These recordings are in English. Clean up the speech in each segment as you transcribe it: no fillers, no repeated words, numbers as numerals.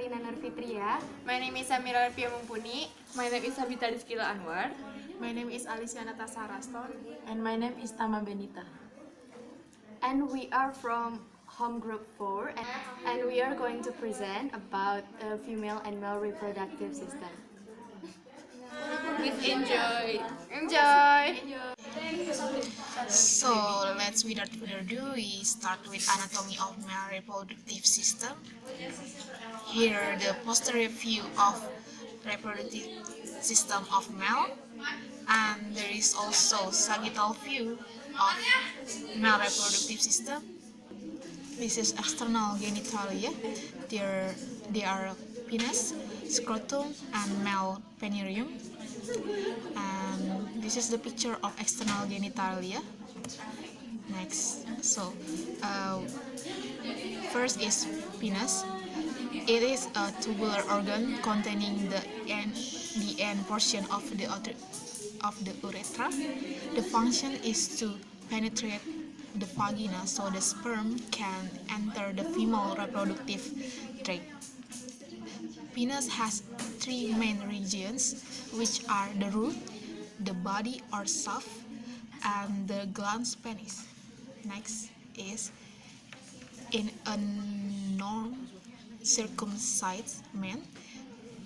Alina Nurfitria. My name is Samira Arfia Mumpuni. My name is Sabita Rizkila Anwar. My name is Alicia Natasha Raston. And my name is Tama Benita. And we are from Home Group 4 and we are going to present about female and male reproductive system. Please enjoy. Enjoy! So let's without further ado, we start with anatomy of male reproductive system. Here the posterior view of reproductive system of male, and there is also sagittal view of male reproductive system. This is external genitalia. They are penis, scrotum, and male perineum. And this is the picture of external genitalia. Next, so first is penis. It is a tubular organ containing the end portion of the urethra. The function is to penetrate the vagina so the sperm can enter the female reproductive tract. Penis has three main regions, which are the root, the body or shaft, and the glans penis. Next is in a non-circumcised man,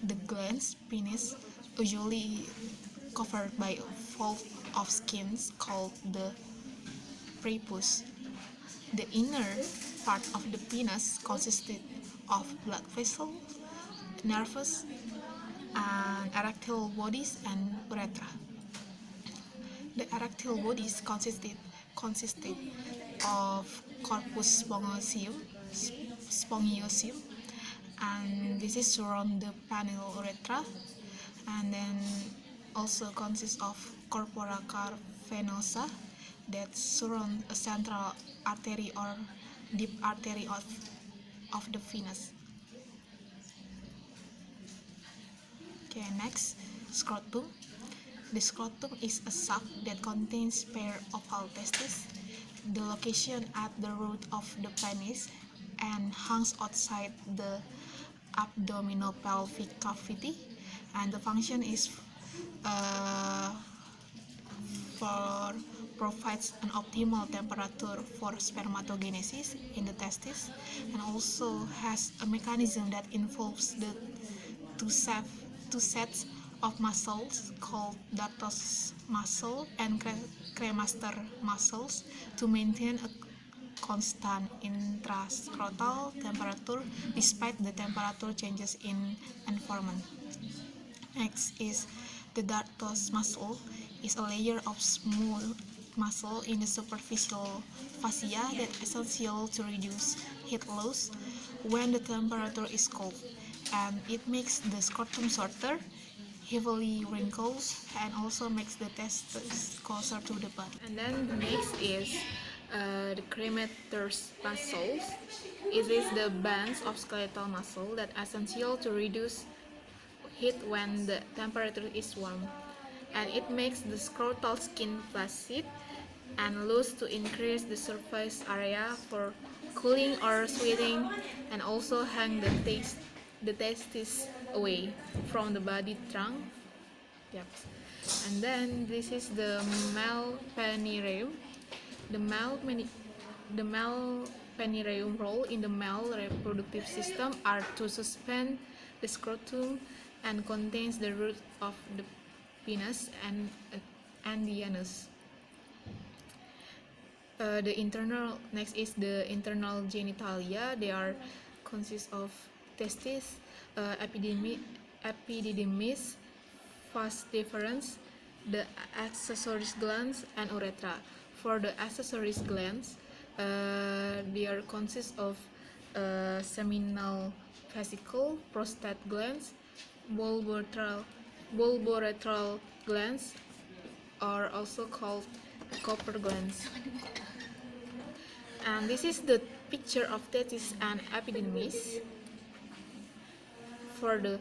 the glans penis usually covered by a fold of skin called the prepuce. The inner part of the penis consisted of blood vessels, nerves, and erectile bodies and urethra. The erectile bodies consisted of corpus spongiosum, and this is surround the penile urethra, and then also consists of corpora cavernosa that surround a central artery or deep artery of the venous. Okay, next, scrotum. The scrotum is a sac that contains pair of oval testes. The location at the root of the penis and hangs outside the abdominopelvic cavity, and the function is for provides an optimal temperature for spermatogenesis in the testes, and also has a mechanism that involves the two sets of muscles called dartos muscle and cremaster muscles to maintain a constant intrascrotal temperature despite the temperature changes in environment. Next is the dartos muscle is a layer of smooth muscle in the superficial fascia that is essential to reduce heat loss when the temperature is cold, and it makes the scrotum shorter, heavily wrinkled, and also makes the testes closer to the body. And then the next is the cremator muscles. It is the bands of skeletal muscle that are essential to reduce heat when the temperature is warm, and it makes the scrotal skin flaccid and loose to increase the surface area for cooling or sweating, and also hang the testes away from the body trunk. Yep. And then this is the male perineum. The male perineum role in the male reproductive system are to suspend the scrotum and contains the root of the penis and the anus. Next is the internal genitalia. They are consist of testes, epididymis, vas deferens, the accessories glands, and urethra. For the accessories glands, they are consist of seminal vesicle, prostate glands, bulbourethral glands, are also called Copper glands. And this is the picture of testis and epididymis. For the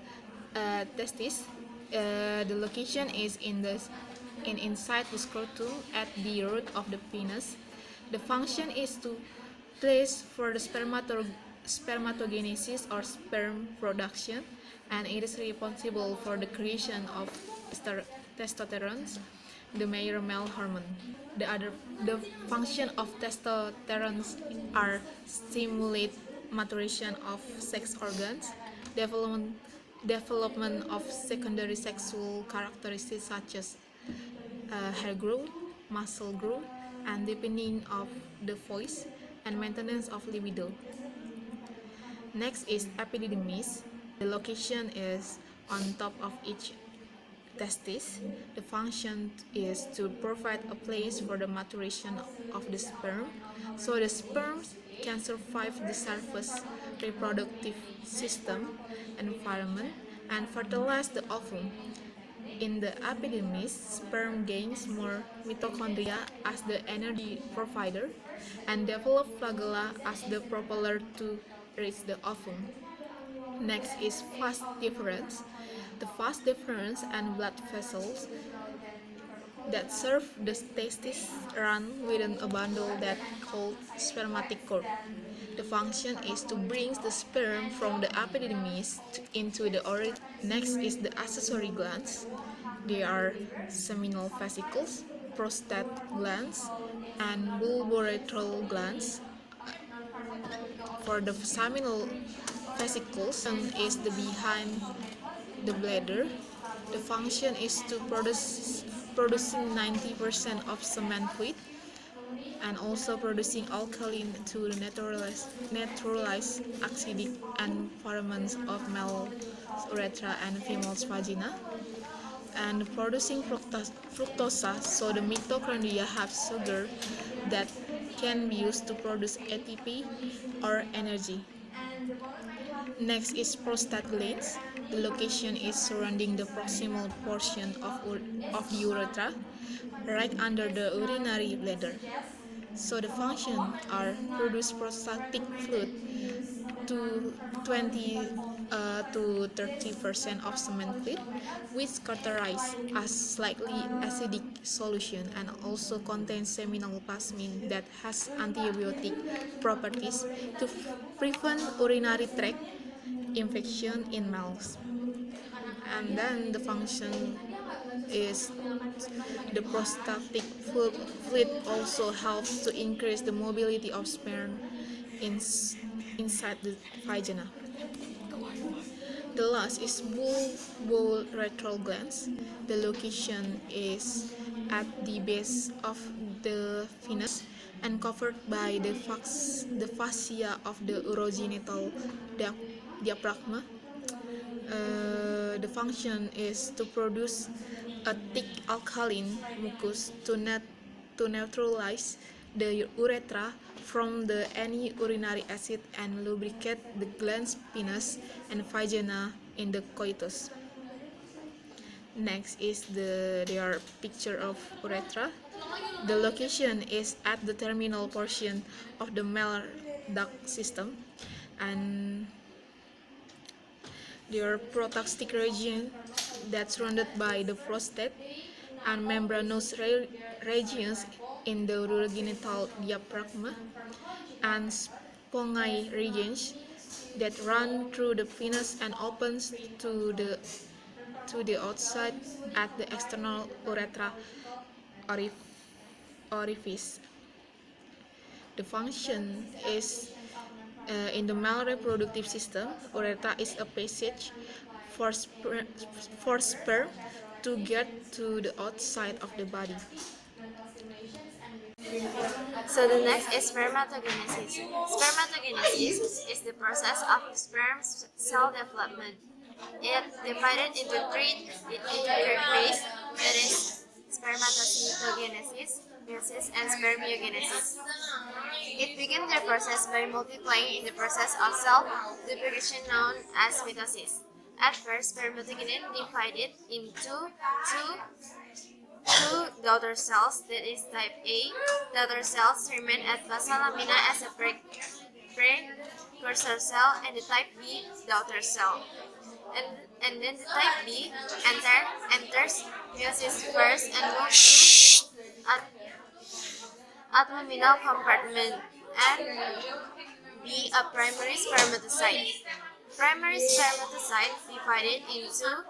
testis, the location is inside the scrotum at the root of the penis. The function is to place for the spermatogenesis or sperm production, and it is responsible for the creation of testosterone, the major male hormone. The function of testosterone are stimulate maturation of sex organs, development of secondary sexual characteristics such as hair growth, muscle growth, and deepening of the voice, and maintenance of libido. Next is epididymis. The location is on top of each testis. The function is to provide a place for the maturation of the sperm, so the sperms can survive the surface reproductive system environment and fertilize the ovum. In the epidermis, sperm gains more mitochondria as the energy provider and develop flagella as the propeller to reach the ovum. Next is vas deferens. The vas deferens and blood vessels that serve the testis run within a bundle that called spermatic cord. The function is to bring the sperm from the epidermis into the ovary. Next is the accessory glands. They are seminal vesicles, prostate glands, and bulbourethral glands. For the seminal vesicles, is the behind the bladder. The function is to producing 90% of semen fluid and also producing alkaline to neutralize acidic environments of male urethra and female's vagina, and producing fructosa, so the mitochondria have sugar that can be used to produce ATP or energy. Next is prostate glands. The location is surrounding the proximal portion of the urethra, right under the urinary bladder. So the functions are produce prostatic fluid to 20 to 30% of semen fluid, which characterized as slightly acidic solution and also contains seminal plasmin that has antibiotic properties to prevent urinary tract infection in males. And then the function is the prostatic fluid also helps to increase the mobility of sperm inside the vagina. The last is bulbourethral glands. The location is at the base of the venous and covered by the fascia of the urogenital diaphragm. The function is to produce a thick alkaline mucus to neutralize the urethra from any urinary acid and lubricate the glands, penis, and vagina in the coitus. Next is their picture of urethra. The location is at the terminal portion of the male duct system, and their protastic region that's surrounded by the prostate and membranous regions in the urogenital diaphragm, and spongy regions that run through the penis and opens to the outside at the external urethra orifice. The function is in the male reproductive system, urethra is a passage for sperm to get to the outside of the body. So the next is spermatogenesis. Spermatogenesis is the process of sperm cell development. It divided into three phases, that is spermatocytogenesis, meiosis, and spermiogenesis. It begins the process by multiplying in the process of cell duplication known as mitosis. At first, spermatogenin divided into two daughter cells, that is type A. Daughter cells remain at basal lamina as a precursor cell, and the type B daughter cell. And then the type B enters meiosis first and moves to abdominal compartment. And be a primary spermatocyte. Primary spermatocyte divided into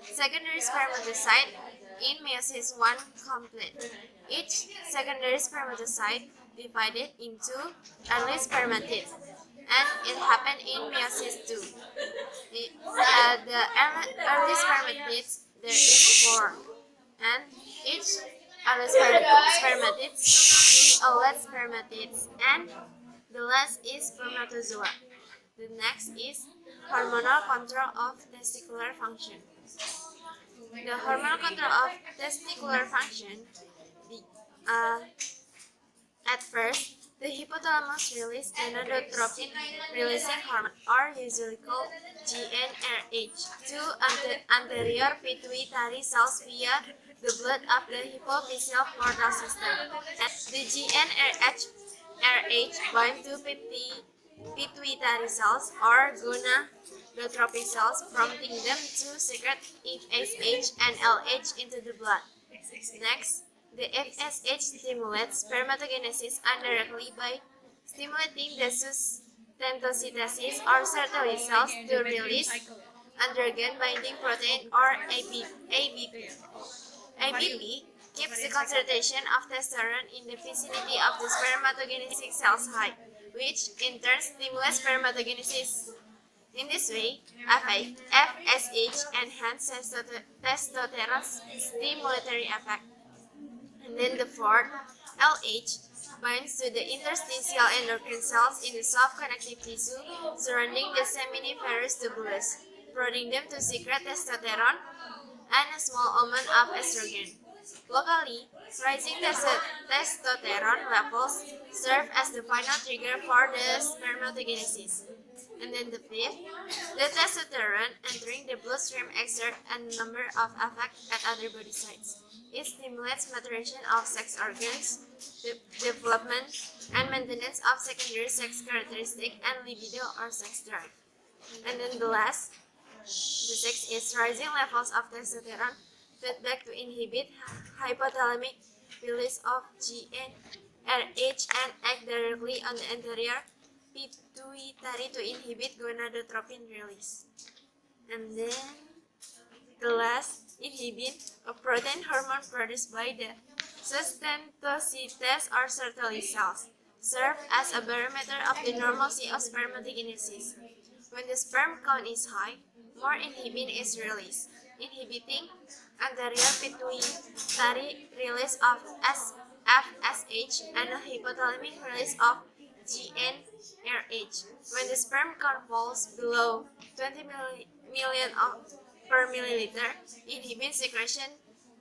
secondary spermatocyte in meiosis 1 complete. Each secondary spermatocyte divided into early spermatids, and it happened in meiosis 2. The early spermatids, there is 4, and each early spermatids be OLED spermatids, and the last is spermatozoa. The next is hormonal control of testicular function. The hormonal control of testicular function, the, uh, at first, the hypothalamus releases gonadotropin releasing hormone, or usually called GnRH, to anterior pituitary cells via the blood of the hypophyseal portal system. And the GnRH binds to pituitary cells or gonadotropin cells, prompting them to secrete FSH and LH into the blood. Next, the FSH stimulates spermatogenesis indirectly by stimulating the sustentosynthesis or Sertoli cells to release androgen binding protein or ABP. ABP keeps the concentration of testosterone in the vicinity of the spermatogenetic cells high, which in turn stimulates spermatogenesis. In this way, FSH enhances testosterone's stimulatory effect. And then the fourth, LH, binds to the interstitial endocrine cells in the soft connective tissue surrounding the seminiferous tubulus, prodding them to secrete testosterone and a small amount of estrogen. Locally, rising testosterone levels serve as the final trigger for the spermatogenesis. And then the fifth, the testosterone entering the bloodstream exerts a number of effects at other body sites. It stimulates maturation of sex organs, the development and maintenance of secondary sex characteristics, and libido or sex drive. And then the sixth is rising levels of testosterone feedback to inhibit hypothalamic release of GnRH and act directly on the anterior pituitary to inhibit gonadotropin release. And then the last, inhibin, a protein hormone produced by the sustentosynthesis or Sertoli cells, serve as a barometer of the normalcy of spermatogenesis. When the sperm count is high, more inhibin is released, inhibiting anterior pituitary release of FSH and a hypothalamic release of GnRH. When the sperm count falls below 20 million per milliliter, inhibin secretion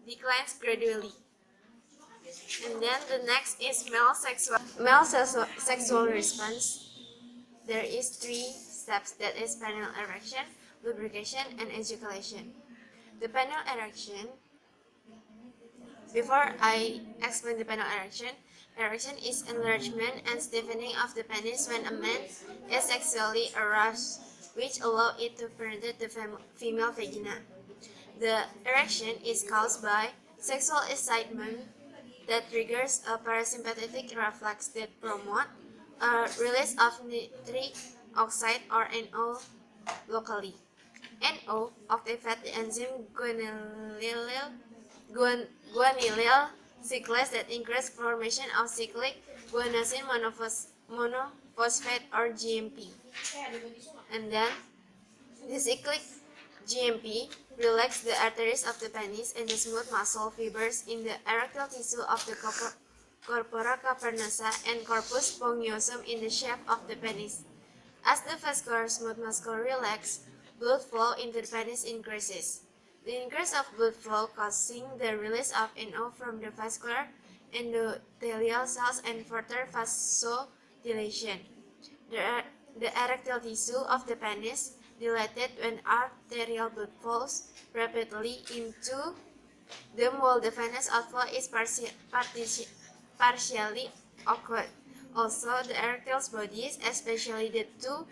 declines gradually. And then the next is male sexual response. There is 3 steps, that is penile erection, lubrication, and ejaculation. The penile erection, before I explain the penile erection is enlargement and stiffening of the penis when a man is sexually aroused, which allow it to penetrate the female vagina. The erection is caused by sexual excitement that triggers a parasympathetic reflex that promotes a release of nitric oxide or NO locally. NO activates the enzyme guanylyl cyclase that increases formation of cyclic guanosine monophosphate or GMP. And then the cyclic GMP relaxes the arteries of the penis and the smooth muscle fibers in the erectile tissue of the corpora cavernosa and corpus spongiosum in the shape of the penis. As the vascular smooth muscle relaxes, blood flow into the penis increases. The increase of blood flow causing the release of NO from the vascular endothelial cells and further vasodilation. The erectile tissue of the penis dilated when arterial blood flows rapidly into them while the venous outflow is partially occurred. Also, the erectile bodies, especially the 2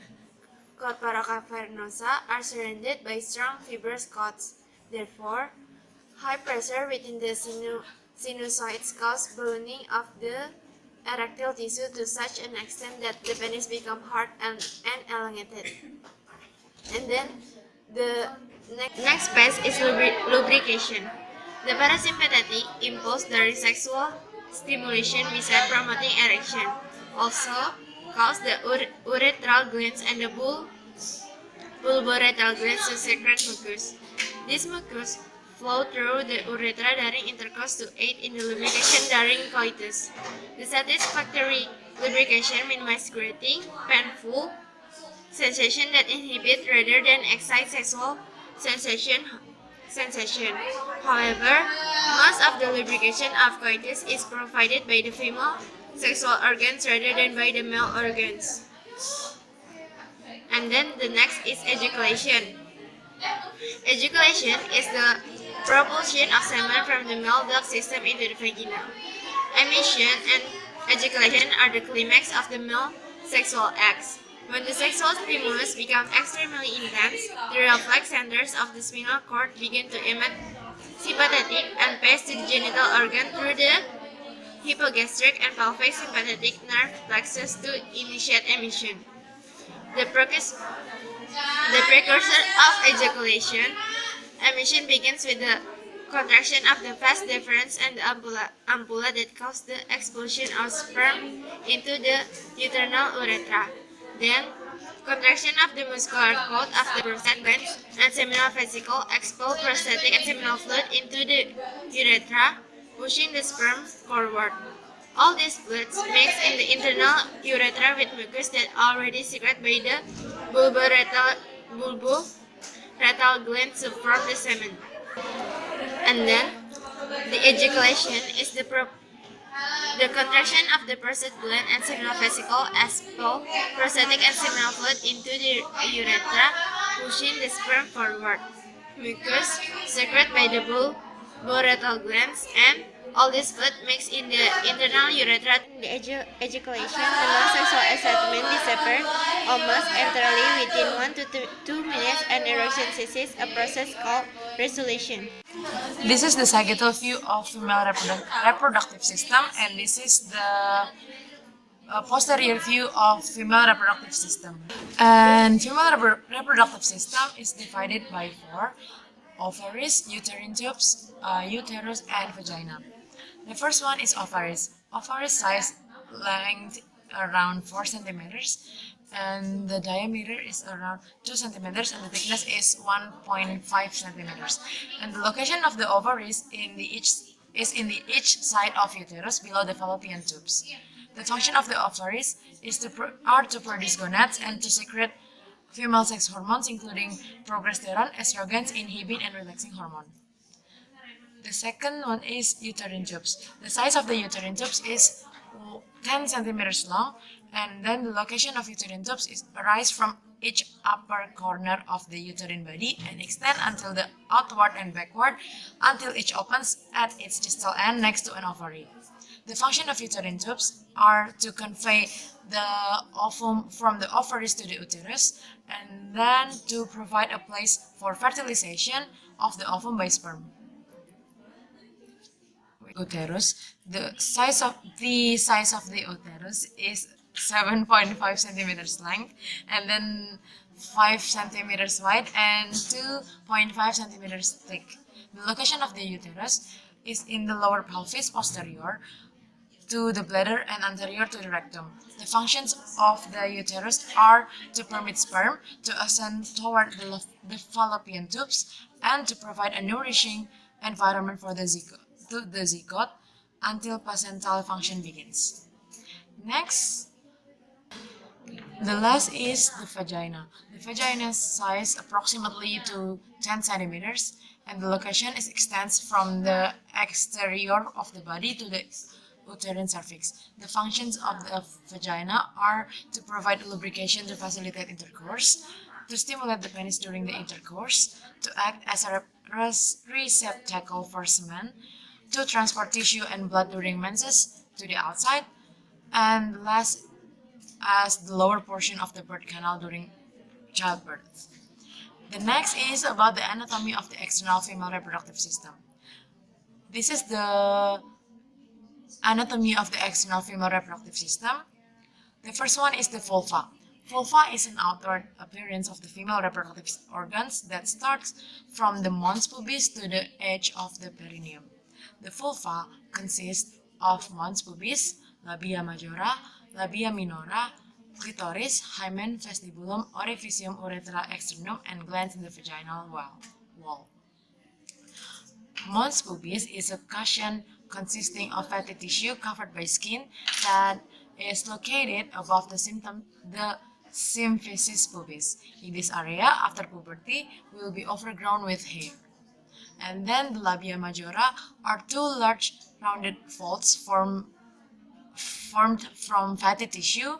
corpora cavernosa, are surrounded by strong fibrous coats. Therefore, high pressure within the sinusoids causes ballooning of the erectile tissue to such an extent that the penis becomes hard and elongated. And then the next phase is lubrication. The parasympathetic impulse during sexual stimulation besides promoting erection also cause the urethral glands and the bulboretal glands to secrete mucus. This mucus flow through the urethra during intercourse to aid in the lubrication during coitus. The satisfactory lubrication minimizes grating, painful sensation that inhibit rather than excite sexual sensation. However, most of the lubrication of coitus is provided by the female sexual organs rather than by the male organs. And then the next is ejaculation. Ejaculation is the propulsion of semen from the male duct system into the vagina. Emission and ejaculation are the climax of the male sexual acts. When the sexual stimulus becomes extremely intense, the reflex centers of the spinal cord begin to emit sympathetic and pass to the genital organ through the hypogastric and pelvic sympathetic nerve plexus to initiate emission. The precursor of ejaculation, emission begins with the contraction of the vas deferens and the ampulla that cause the expulsion of sperm into the uterine urethra. Then, contraction of the muscular coat of the prostate gland and seminal vesicle expel prostatic and seminal fluid into the urethra, pushing the sperm forward. All these fluids mix in the internal urethra with mucus that already secreted by the bulboretal gland to form the semen. And then, the ejaculation is the contraction of the prostate gland and seminal vesicle expel prostatic and seminal fluid into the urethra, pushing the sperm forward. Mucus secreted by the bulboretal glands and all this fluid mixed in the internal urethra. The ejaculation, the non-sexual excitement disappears almost entirely within 1 to 2 minutes and erection ceases, a process called resolution. This is the sagittal view of female reproductive system, and this is the posterior view of female reproductive system. And female reproductive system is divided by 4: ovaries, uterine tubes, uterus, and vagina. The first one is ovaries. Ovaries size, length around 4 centimeters, and the diameter is around 2 centimeters, and the thickness is 1.5 centimeters. And the location of the ovaries is in the each side of uterus below the fallopian tubes. The function of the ovaries is to produce gonads and to secrete female sex hormones, including progesterone, estrogens, inhibin, and relaxing hormone. The second one is uterine tubes. The size of the uterine tubes is 10 centimeters long, and then the location of uterine tubes arise from each upper corner of the uterine body and extend until the outward and backward until each opens at its distal end next to an ovary. The function of uterine tubes are to convey the ovum from the ovaries to the uterus, and then to provide a place for fertilization of the ovum by sperm. Uterus. The size of the uterus is 7.5 centimeters length, and then 5 centimeters wide and 2.5 centimeters thick. The location of the uterus is in the lower pelvis, posterior to the bladder and anterior to the rectum. The functions of the uterus are to permit sperm to ascend toward the fallopian tubes and to provide a nourishing environment for the zygote until placental function begins. Next, the last is the vagina. The vagina's size approximately to 10 centimeters, and the location extends from the exterior of the body to the uterine cervix. The functions of the vagina are to provide lubrication to facilitate intercourse, to stimulate the penis during the intercourse, to act as a receptacle for semen, to transport tissue and blood during menses to the outside, and last as the lower portion of the birth canal during childbirth. The next is about the anatomy of the external female reproductive system. This is the anatomy of the external female reproductive system. The first one is the vulva. Vulva is an outward appearance of the female reproductive organs that starts from the mons pubis to the edge of the perineum. The vulva consists of mons pubis, labia majora, labia minora, clitoris, hymen, vestibulum, orificium, urethra, externum, and glands in the vaginal wall. Mons pubis is a cushion consisting of fatty tissue covered by skin that is located above the symphysis pubis. In this area, after puberty, will be overgrown with hair. And then the labia majora are two large rounded folds formed from fatty tissue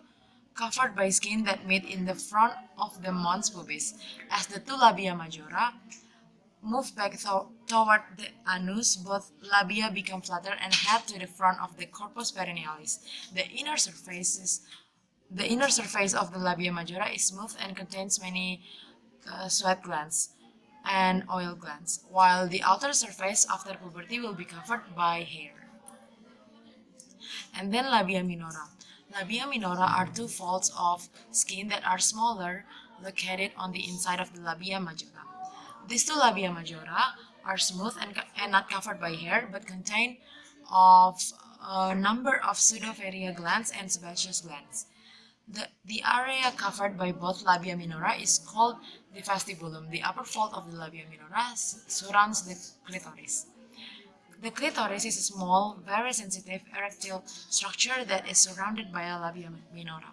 covered by skin that meet in the front of the mons pubis. As the two labia majora move back toward the anus, both labia become flatter and head to the front of the corpus perinealis. The inner surface of the labia majora is smooth and contains many sweat glands and oil glands, while the outer surface after puberty will be covered by hair. And then labia minora. Labia minora are two folds of skin that are smaller, located on the inside of the labia majora. These two labia majora are smooth and not covered by hair, but contain of a number of pseudovaria glands and sebaceous glands. The area covered by both labia minora is called the vestibulum. The upper fold of the labia minora surrounds the clitoris. The clitoris is a small, very sensitive erectile structure that is surrounded by a labia minora.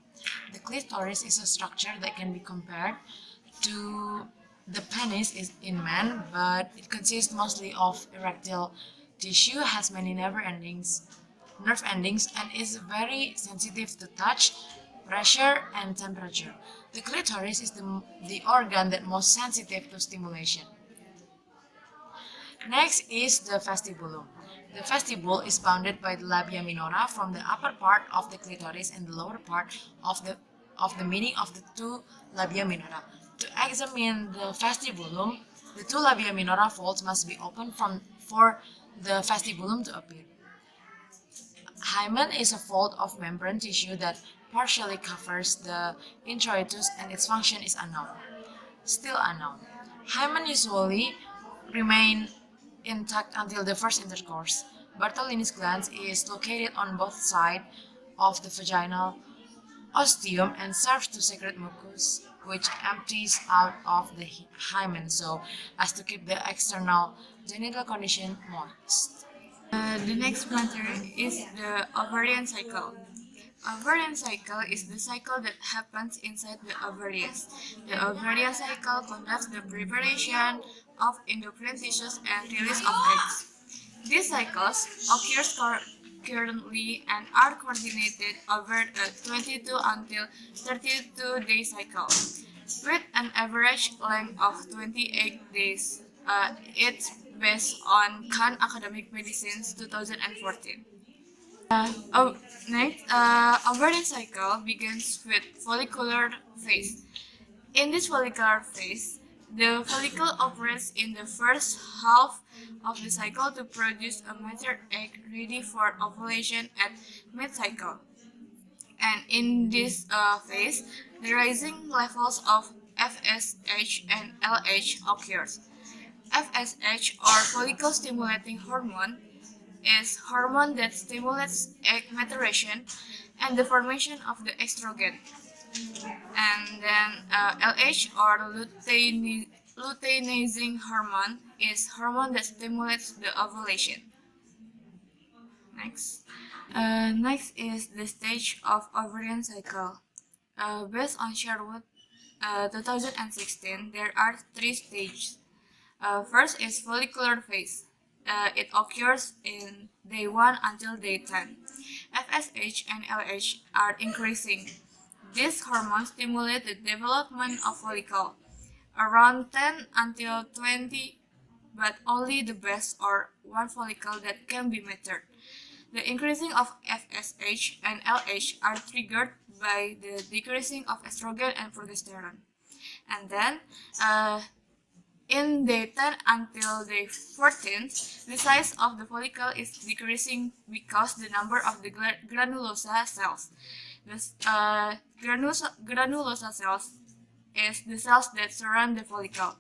The clitoris is a structure that can be compared to the penis in man, but it consists mostly of erectile tissue, has many nerve endings, and is very sensitive to touch, pressure, and temperature. The clitoris is the organ that most sensitive to stimulation. Next is the vestibulum. The vestibule is bounded by the labia minora from the upper part of the clitoris and the lower part of the meeting of the two labia minora. To examine the vestibulum, the two labia minora folds must be opened for the vestibulum to appear. Hymen is a fold of membrane tissue that partially covers the introitus and its function is still unknown. Hymen usually remain intact until the first intercourse. Bartholini's gland is located on both sides of the vaginal ostium and serves to secrete mucus, which empties out of the hymen so as to keep the external genital condition moist. The next matter is the ovarian cycle. Ovarian cycle is the cycle that happens inside the ovaries. The ovarian cycle conducts the preparation of endocrine tissues and release of eggs. These cycles occur currently and are coordinated over a 22 until 32 day cycle, with an average length of 28 days. It's based on Khan Academic Medicine's 2014. Next, ovarian cycle begins with follicular phase. In this follicular phase, the follicle operates in the first half of the cycle to produce a mature egg ready for ovulation at mid-cycle. And in this phase, the rising levels of FSH and LH occurs. FSH, or follicle stimulating hormone, is hormone that stimulates egg maturation and the formation of the estrogen. And then LH, or luteinizing hormone, is hormone that stimulates the ovulation. Next is the stage of ovarian cycle. Based on Sherwood 2016, there are 3 stages. First is follicular phase. It occurs in day 1 until day 10. FSH and LH are increasing. These hormones stimulate the development of follicle, around 10 until 20, but only the best or one follicle that can be matured. The increasing of FSH and LH are triggered by the decreasing of estrogen and progesterone. And then In day 10 until day 14, the size of the follicle is decreasing because the number of the granulosa cells. Granulosa cells is the cells that surround the follicle.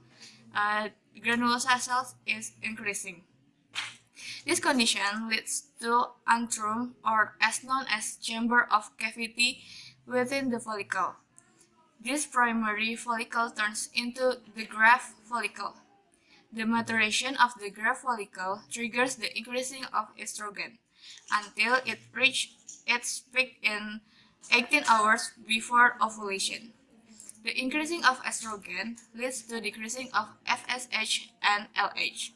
Granulosa cells is increasing. This condition leads to antrum, or as known as chamber of cavity within the follicle. This primary follicle turns into the graft follicle. The maturation of the graft follicle triggers the increasing of estrogen until it reaches its peak in 18 hours before ovulation. The increasing of estrogen leads to decreasing of FSH and LH.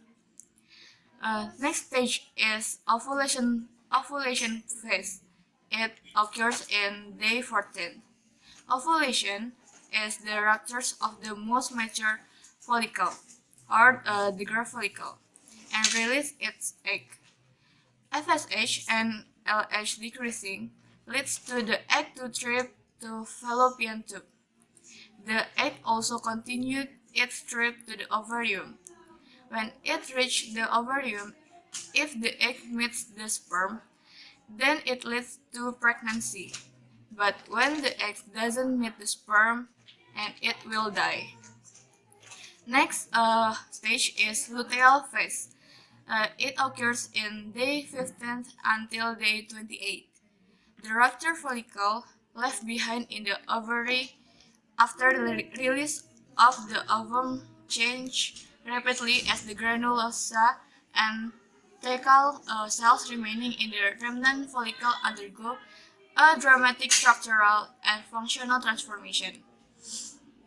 Next stage is ovulation phase. It occurs in day 14. Ovulation is the rupture of the most mature follicle, or the graft follicle, and release its egg. FSH and LH decreasing leads to the egg to trip to fallopian tube. The egg also continued its trip to the ovarium. When it reaches the ovarium, if the egg meets the sperm, then it leads to pregnancy. But when the egg doesn't meet the sperm, and it will die. Next stage is luteal phase. It occurs in day 15 until day 28. The rupture follicle left behind in the ovary after the release of the ovum change rapidly as the granulosa and thecal cells remaining in the remnant follicle undergo a dramatic structural and functional transformation.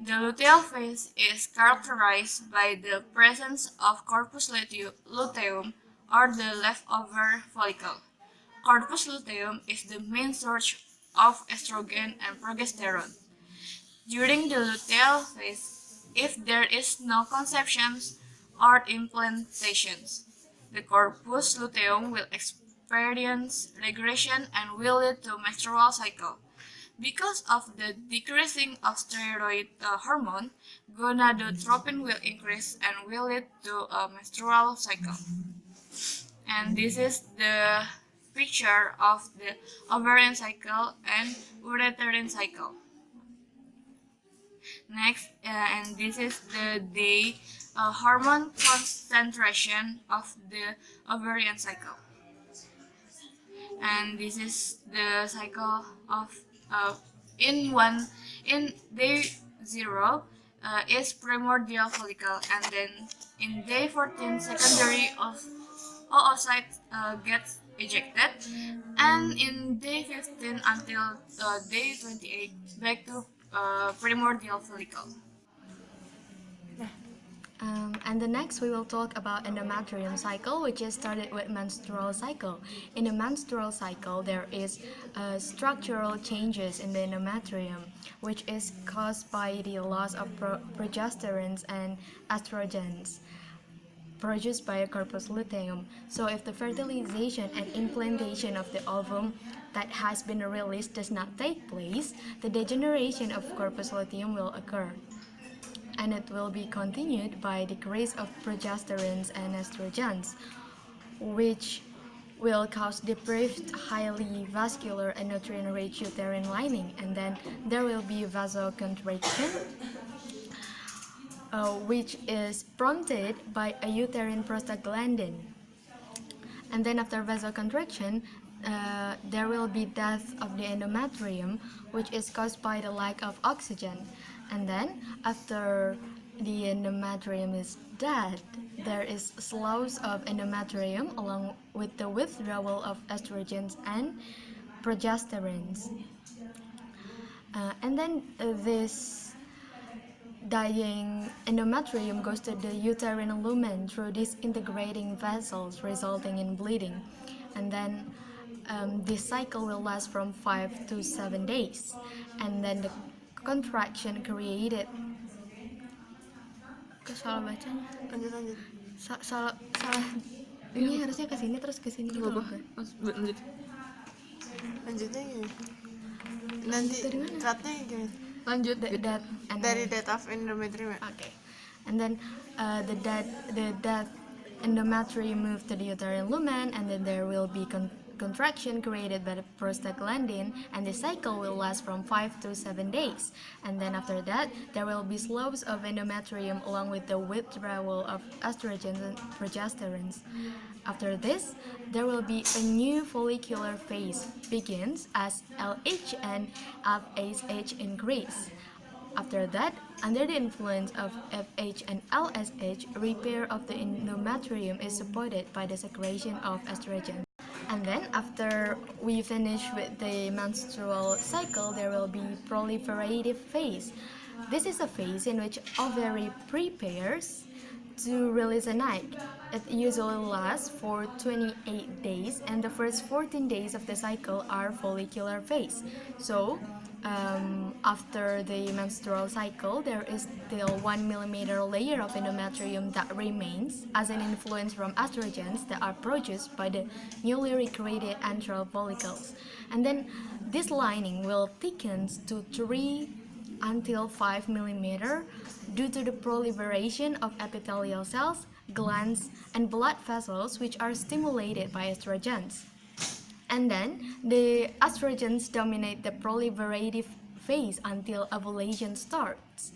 The luteal phase is characterized by the presence of corpus luteum, or the leftover follicle. Corpus luteum is the main source of estrogen and progesterone. During the luteal phase, if there is no conceptions or implantations, the corpus luteum will experience regression and will lead to menstrual cycle. Because of the decreasing of steroid hormone, gonadotropin will increase and will lead to a menstrual cycle. And this is the picture of the ovarian cycle and uterine cycle. Next, and this is the hormone concentration of the ovarian cycle. And this is the cycle of in day 0 is primordial follicle, and then in day 14 secondary of oocyte gets ejected, and in day 15 until day 28 back to primordial follicle. And the next we will talk about endometrium cycle, which is started with menstrual cycle. In the menstrual cycle, there is structural changes in the endometrium, which is caused by the loss of progesterones and estrogens produced by a corpus luteum. So if the fertilization and implantation of the ovum that has been released does not take place, the degeneration of corpus luteum will occur, and it will be continued by decrease of progesterones and estrogens, which will cause deprived, highly vascular and nutrient-rich uterine lining, and then there will be vasoconstriction, which is prompted by a uterine prostaglandin. And then after vasoconstriction, there will be death of the endometrium, which is caused by the lack of oxygen. And then after the endometrium is dead, there is loss of endometrium along with the withdrawal of estrogens and progesterones. And then this dying endometrium goes to the uterine lumen through disintegrating vessels, resulting in bleeding. And then this cycle will last from 5 to 7 days. And then the contraction created salah bacanya Lanjut. salah ini harusnya ke sini terus ke sini gitu loh. Lanjutnya gimana? Nanti Dari mana? cutnya gimana? Lanjut. That Dari date of endometrium. Okay. And then the dead endometrium move to the uterine lumen, and then there will be contraction created by the prostaglandin, and the cycle will last from 5 to 7 days. And then after that, there will be slopes of endometrium along with the withdrawal of estrogens and progesterones. After this, there will be a new follicular phase begins as LH and FSH increase. After that, under the influence of FH and LSH, repair of the endometrium is supported by the secretion of estrogen. And then after we finish with the menstrual cycle, there will be proliferative phase. This is a phase in which ovary prepares to release an egg. It usually lasts for 28 days, and the first 14 days of the cycle are follicular phase. So, after the menstrual cycle, there is still 1 millimeter layer of endometrium that remains as an influence from estrogens that are produced by the newly recreated antral follicles. And then this lining will thicken to 3 until 5 millimeter due to the proliferation of epithelial cells, glands, and blood vessels which are stimulated by estrogens. And then the estrogens dominate the proliferative phase until ovulation starts.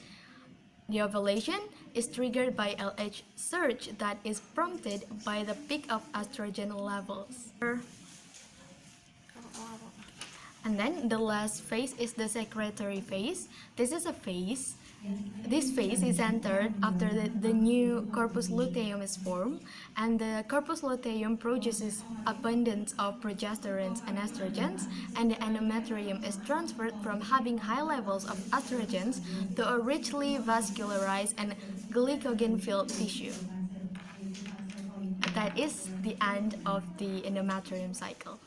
The ovulation is triggered by LH surge that is prompted by the peak of estrogen levels. And then the last phase is the secretory phase. This phase is entered after the new corpus luteum is formed, and the corpus luteum produces abundance of progesterones and estrogens, and the endometrium is transferred from having high levels of estrogens to a richly vascularized and glycogen-filled tissue. That is the end of the endometrium cycle.